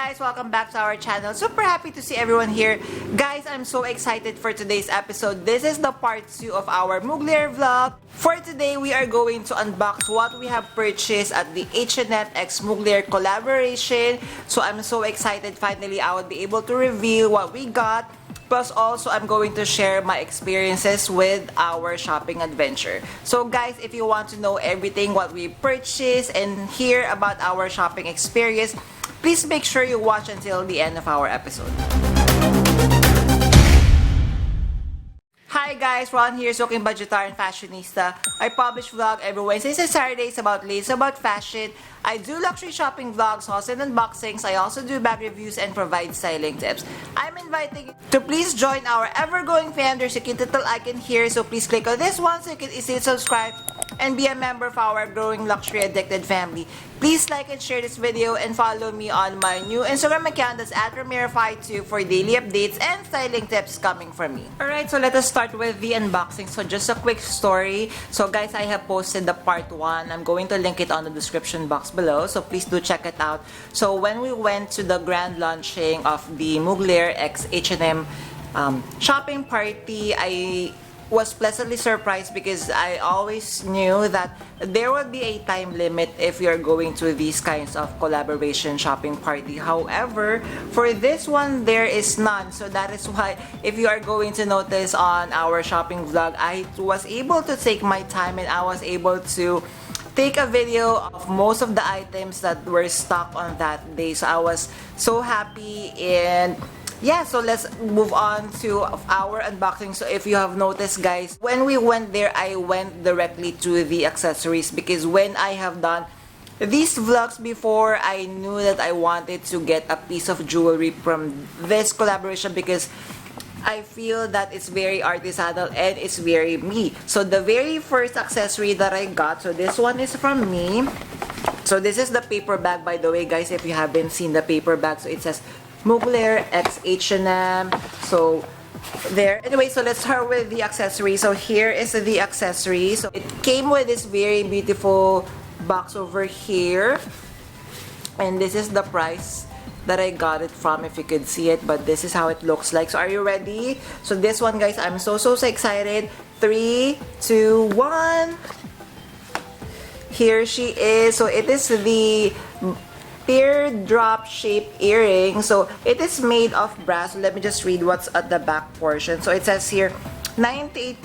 guys, welcome back to our channel. Super happy to see everyone here. Guys, I'm so excited for today's episode. This is the part 2 of our Mugler vlog. For today, we are going to unbox what we have purchased at the H&M x Mugler collaboration. So I'm so excited. Finally, I will be able to reveal what we got. Plus also, I'm going to share my experiences with our shopping adventure. So guys, if you want to know everything what we purchased and hear about our shopping experience, please make sure you watch until the end of our episode. Hi guys, Ron here, Soaking Budgetarian Fashionista. I publish vlog every Wednesdays and Saturdays about ladies, about fashion. I do luxury shopping vlogs, hauls and unboxings. I also do bag reviews and provide styling tips. I'm inviting you to please join our ever-growing fam. There's a cute little icon here, so please click on this one so you can easily subscribe and be a member of our growing luxury addicted family. Please like and share this video and follow me on my new Instagram account, that's at Ramirafy2, for daily updates and styling tips coming from me. Alright, so let us start with the unboxing. So just a quick story. So guys, I have posted the part 1. I'm going to link it on the description box below, so please do check it out. So when we went to the grand launching of the Mugler x H&M shopping party, I was pleasantly surprised because I always knew that there would be a time limit if you're going to these kinds of collaboration shopping party. However, for this one, there is none. So that is why, if you are going to notice on our shopping vlog, I was able to take my time and I was able to take a video of most of the items that were stocked on that day. So I was so happy. And yeah, so let's move on to our unboxing. So if you have noticed guys, when we went there, I went directly to the accessories because when I have done these vlogs before, I knew that I wanted to get a piece of jewelry from this collaboration because I feel that it's very artisanal and it's very me. So the very first accessory that I got, so this one is from me. So this is the paper bag, by the way guys, if you haven't seen the paper bag. So it says Mugler x H&M. So there. Anyway, so let's start with the accessory. So here is the accessory. So it came with this very beautiful box over here. And this is the price that I got it from, if you could see it, but this is how it looks like. So are you ready? So this one guys, I'm so excited. 3, 2, 1. Here she is. So it is the teardrop shaped earring. So it is made of brass. So let me just read what's at the back portion. So it says here 98%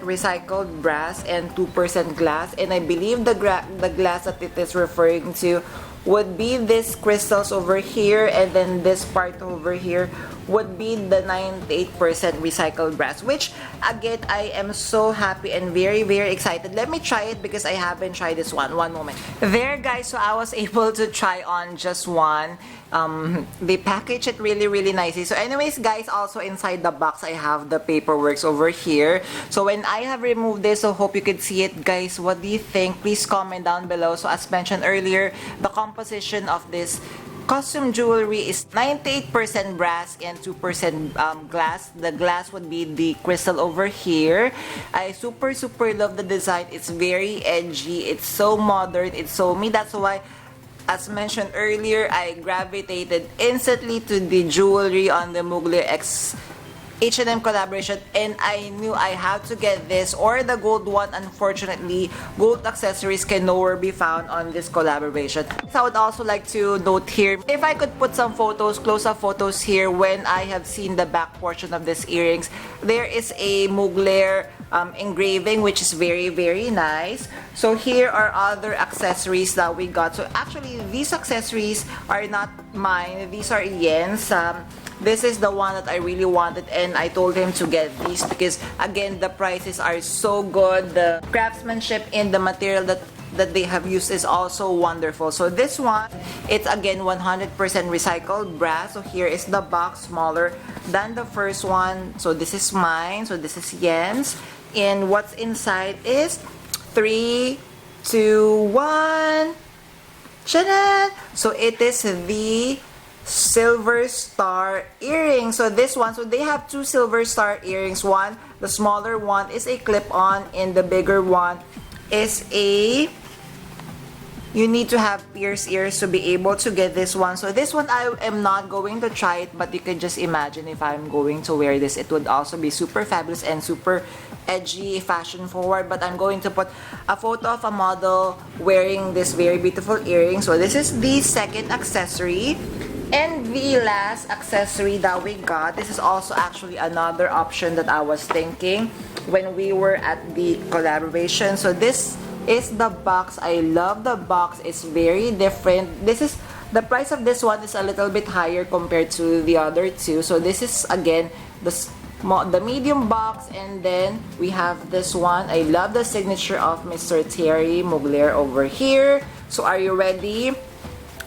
recycled brass and 2% glass, and I believe the glass that it is referring to would be this crystals over here, and then this part over here would be the 98% recycled brass, which again I am so happy and very excited. Let me try it because I haven't tried this one. One moment. There guys, so I was able to try on just one. They package it really nicely. So anyways guys, also inside the box I have the paperwork over here. So when I have removed this, so hope you could see it guys. What do you think? Please comment down below. So as mentioned earlier, the composition of this costume jewelry is 98% brass and 2% glass. The glass would be the crystal over here. I super love the design. It's very edgy. It's so modern. It's so me. That's why, as mentioned earlier, I gravitated instantly to the jewelry on the Mugler x H&M collaboration, and I knew I had to get this or the gold one. Unfortunately, gold accessories can nowhere be found on this collaboration. So I would also like to note here, if I could put some photos, close-up photos here when I have seen the back portion of these earrings. There is a Mugler engraving, which is very nice. So here are other accessories that we got. So actually, these accessories are not mine. These are Yen's. This is the one that I really wanted, and I told him to get these because again the prices are so good. The craftsmanship in the material that they have used is also wonderful. So this one, it's again 100% recycled brass. So here is the box, smaller than the first one. So this is mine. So this is Yen's, and what's inside is 3, 2, 1. Shana! So it is the silver star earring. So this one, so they have 2 silver star earrings. One, the smaller one, is a clip-on, and the bigger one is a you need to have pierced ears to be able to get this one. So this one I am not going to try it, but you can just imagine if I'm going to wear this, it would also be super fabulous and super edgy, fashion forward. But I'm going to put a photo of a model wearing this very beautiful earring. So this is the second accessory. And the last accessory that we got, this is also actually another option that I was thinking when we were at the collaboration. So this is the box. I love the box. It's very different. This is the price of this one is a little bit higher compared to the other two. So this is again the medium box, and then we have this one. I love the signature of Mr. Terry Mugler over here. So are you ready?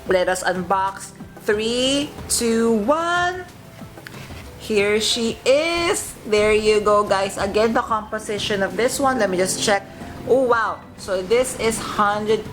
Let us unbox. 3, 2, 1. Here she is. There you go, guys. Again, the composition of this one, let me just check. Oh wow, so this is 100%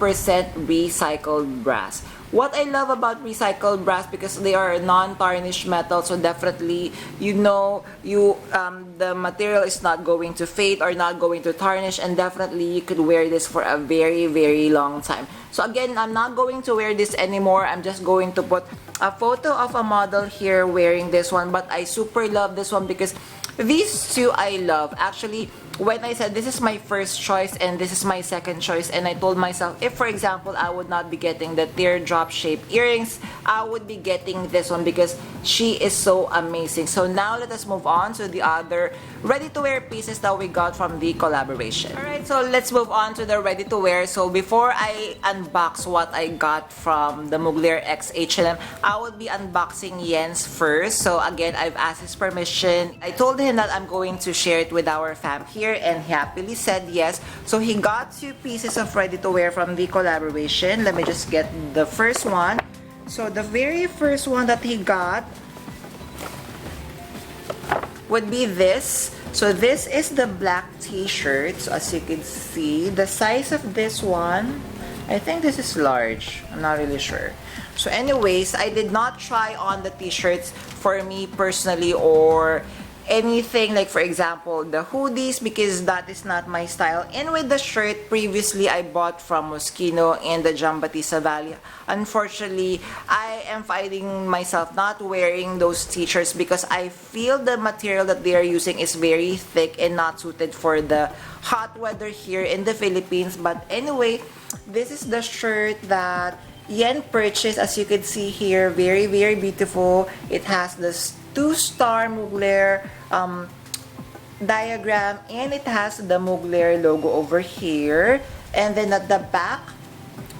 recycled brass. What I love about recycled brass, because they are non-tarnished metal, so definitely the material is not going to fade or not going to tarnish, and definitely you could wear this for a very, very long time. So again, I'm not going to wear this anymore. I'm just going to put a photo of a model here wearing this one, but I super love this one because these two I love. Actually, when I said this is my first choice and this is my second choice, and I told myself if for example I would not be getting the teardrop shaped earrings, I would be getting this one because she is so amazing. So now let us move on to the other ready to wear pieces that we got from the collaboration. Alright, so let's move on to the ready to wear. So before I unbox what I got from the Mugler X H&M, I would be unboxing Yen's first. So again, I've asked his permission. I told him that I'm going to share it with our fam here, and he happily said yes. So he got 2 pieces of ready to wear from the collaboration. Let me just get the first one. So the very first one that he got would be this. So this is the black t-shirt. So as you can see, the size of this one, I think this is large. I'm not really sure. So anyways, I did not try on the t-shirts for me personally or anything like, for example, the hoodies, because that is not my style. And with the shirt, previously I bought from Moschino in the Giambattista Valley. Unfortunately, I am finding myself not wearing those t-shirts because I feel the material that they are using is very thick and not suited for the hot weather here in the Philippines. But anyway, this is the shirt that Yen purchased. As you can see here, very, very beautiful. It has this 2-star Mugler diagram, and it has the Mugler logo over here. And then at the back,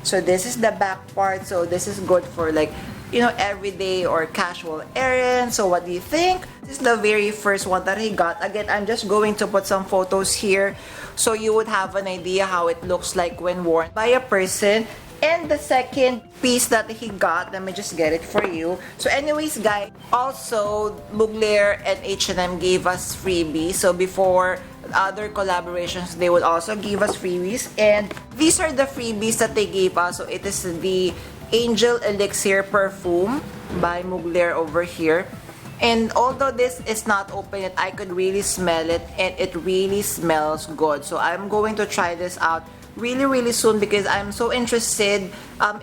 so this is the back part. So this is good for like, you know, everyday or casual errands. So what do you think? This is the very first one that he got. Again, I'm just going to put some photos here so you would have an idea how it looks like when worn by a person. And the second piece that he got, let me just get it for you. So anyways, guys, also Mugler and H&M gave us freebies. So before other collaborations, they would also give us freebies. And these are the freebies that they gave us. So it is the Angel Elixir Perfume by Mugler over here. And although this is not open yet, I could really smell it, and it really smells good. So I'm going to try this out really soon because I'm so interested.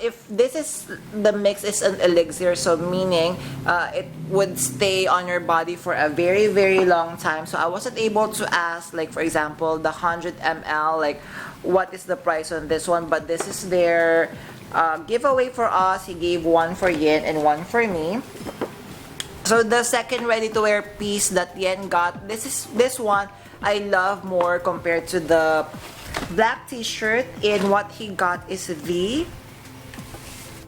If this is the mix is an elixir, so meaning it would stay on your body for a very long time. So I wasn't able to ask, like for example, the 100 ml, like what is the price on this one, but this is their giveaway for us. He gave one for Yen and one for me. So the second ready to wear piece that Yen got, this one I love more compared to the black t-shirt. And what he got is the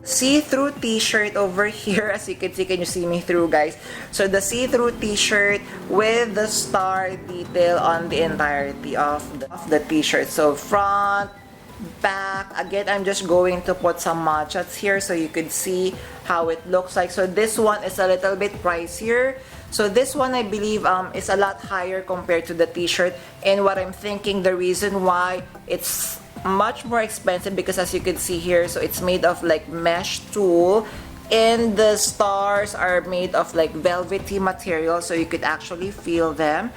see-through t-shirt over here. As you can see, can you see me through, guys? So the see-through t-shirt with the star detail on the entirety of the t-shirt. So front, back. Again, I'm just going to put some matchas here so you could see how it looks like. So this one is a little bit pricier. So this one, I believe, is a lot higher compared to the t-shirt. And what I'm thinking, the reason why it's much more expensive, because as you can see here, so it's made of like mesh tulle, and the stars are made of like velvety material, so you could actually feel them.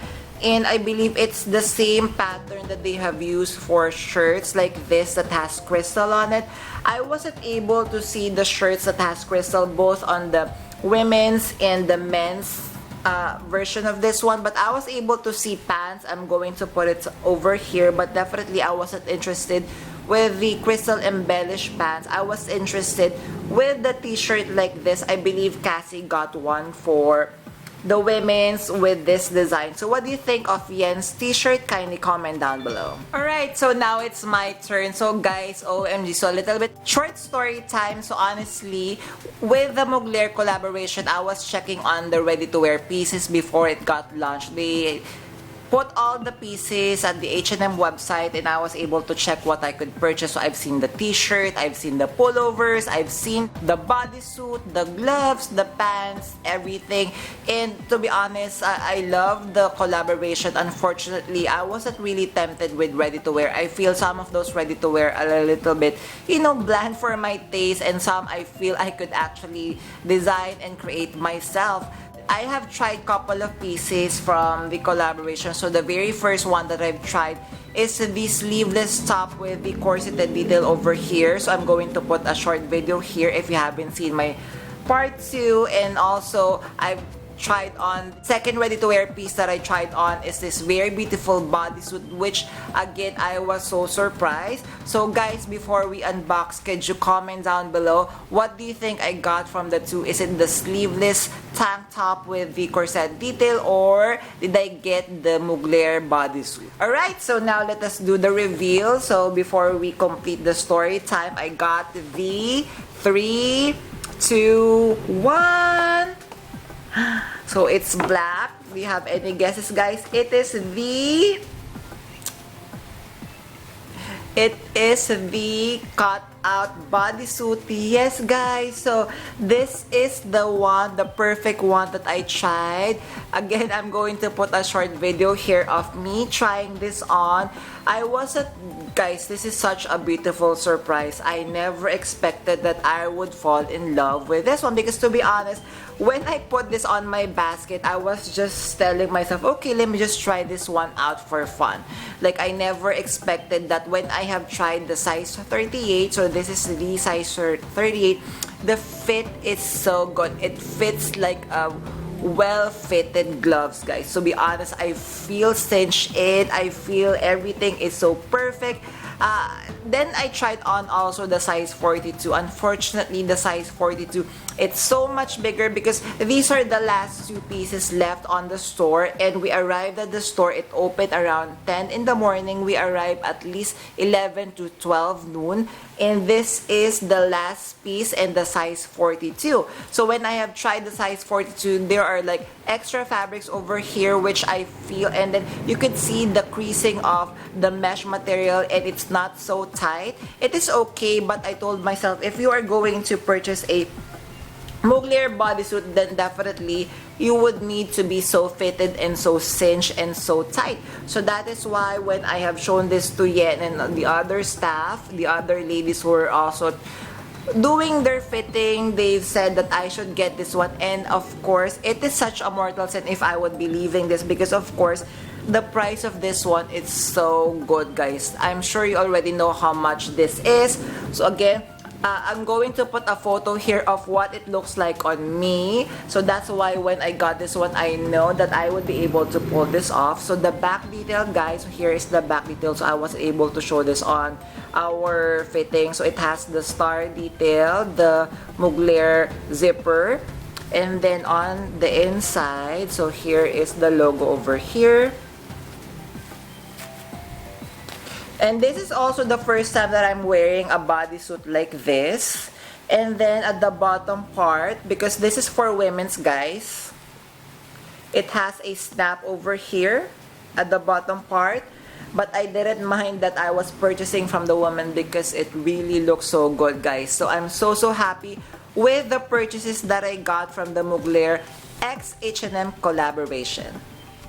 in, I believe it's the same pattern that they have used for shirts like this that has crystal on it. I wasn't able to see the shirts that has crystal both on the women's and the men's version of this one, but I was able to see pants. I'm going to put it over here, but definitely I wasn't interested with the crystal embellished pants. I was interested with the t-shirt like this. I believe Cassie got one for the women's with this design. So what do you think of Yen's t-shirt? Kindly comment down below. Alright, so now it's my turn. So guys, OMG, so a little bit short story time. So honestly, with the Mugler collaboration, I was checking on the ready-to-wear pieces before it got launched. They put all the pieces at the H&M website and I was able to check what I could purchase. So I've seen the t-shirt, I've seen the pullovers, I've seen the bodysuit, the gloves, the pants, everything. And to be honest, I love the collaboration. Unfortunately, I wasn't really tempted with ready-to-wear. I feel some of those ready-to-wear are a little bit, you know, bland for my taste, and some I feel I could actually design and create myself. I have tried a couple of pieces from the collaboration. So the very first one that I've tried is the sleeveless top with the corseted detail over here. So I'm going to put a short video here if you haven't seen my part 2. And also I've tried on, second ready-to-wear piece that I tried on is this very beautiful bodysuit, which again I was so surprised. So guys, before we unbox, could you comment down below what do you think I got from the two? Is it the sleeveless tank top with the corset detail, or did I get the Mugler bodysuit? Alright, so now let us do the reveal. So before we complete the story time, I got the 3, 2, 1. So it's black. Do you have any guesses, guys? It is the cut-out bodysuit. Yes, guys. So this is the one, the perfect one that I tried. Again, I'm going to put a short video here of me trying this on. Guys, this is such a beautiful surprise. I never expected that I would fall in love with this one, because to be honest, when I put this on my basket, I was just telling myself, okay, let me just try this one out for fun. Like, I never expected that when I have tried the size 38, so this is the size 38, the fit is so good. It fits like a well-fitted gloves, guys. To be honest, I feel cinched in. I feel everything is so perfect. Then I tried on also the size 42. Unfortunately, the size 42, it's so much bigger because these are the last 2 pieces left on the store, and we arrived at the store. It opened around 10 in the morning. We arrived at least 11 to 12 noon, and this is the last piece and the size 42. So when I have tried the size 42, there are like extra fabrics over here, which I feel, and then you could see the creasing of the mesh material, and it's not so tight. It is okay, but I told myself, if you are going to purchase a Mugler bodysuit, then definitely you would need to be so fitted and so cinched and so tight. So that is why when I have shown this to Yen and the other staff, the other ladies who were also doing their fitting, they said that I should get this one. And of course, it is such a mortal sin if I would be leaving this, because of course, the price of this one is so good, guys. I'm sure you already know how much this is. So again, I'm going to put a photo here of what it looks like on me. So that's why when I got this one, I know that I would be able to pull this off. So the back detail, guys, here is the back detail. So I was able to show this on our fitting. So it has the star detail, the Mugler zipper, and then on the inside, so here is the logo over here. And this is also the first time that I'm wearing a bodysuit like this. And then at the bottom part, because this is for women's, guys, it has a snap over here at the bottom part. But I didn't mind that I was purchasing from the woman because it really looks so good, guys. So I'm so happy with the purchases that I got from the Mugler x H&M collaboration.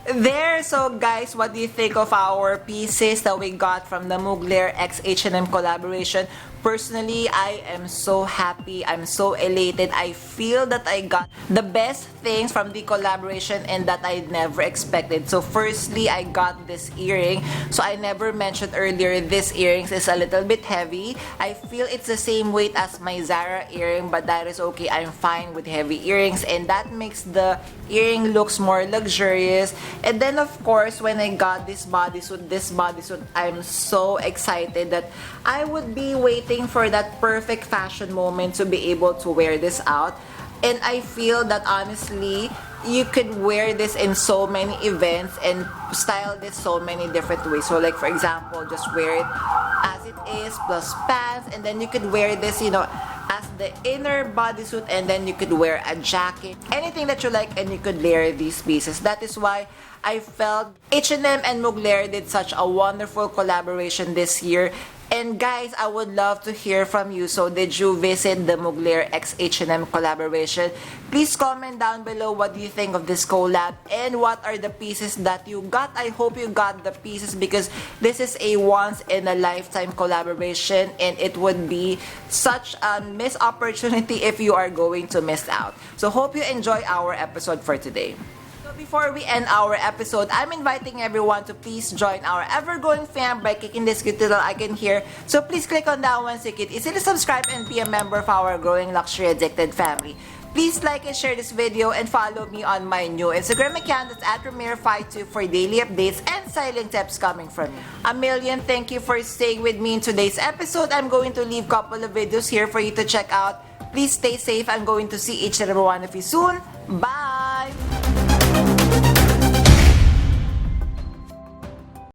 There, so guys, what do you think of our pieces that we got from the Mugler x H&M collaboration? Personally, I am so happy. I'm so elated. I feel that I got the best things from the collaboration and that I never expected. So firstly, I got this earring. So I never mentioned earlier, this earrings is a little bit heavy. I feel it's the same weight as my Zara earring, but that is okay. I'm fine with heavy earrings, and that makes the earring looks more luxurious. And then of course, when I got this bodysuit, I'm so excited that I would be waiting for that perfect fashion moment to be able to wear this out. And I feel that honestly, you could wear this in so many events and style this so many different ways. So like for example, just wear it as it is plus pants, and then you could wear this, you know, as the inner bodysuit, and then you could wear a jacket, anything that you like, and you could layer these pieces. That is why I felt H&M and Mugler did such a wonderful collaboration this year. And guys, I would love to hear from you. So did you visit the Mugler x H&M collaboration? Please comment down below what do you think of this collab and what are the pieces that you got. I hope you got the pieces because this is a once in a lifetime collaboration, and it would be such a missed opportunity if you are going to miss out. So hope you enjoy our episode for today. Before we end our episode, I'm inviting everyone to please join our ever-growing fam by clicking this cute little icon here. So please click on that one so you can easily subscribe and be a member of our growing luxury addicted family. Please like and share this video and follow me on my new Instagram account that's at Ramir52 for daily updates and silent tips coming from me. A million thank you for staying with me in today's episode. I'm going to leave a couple of videos here for you to check out. Please stay safe. I'm going to see each and every one of you soon. Bye!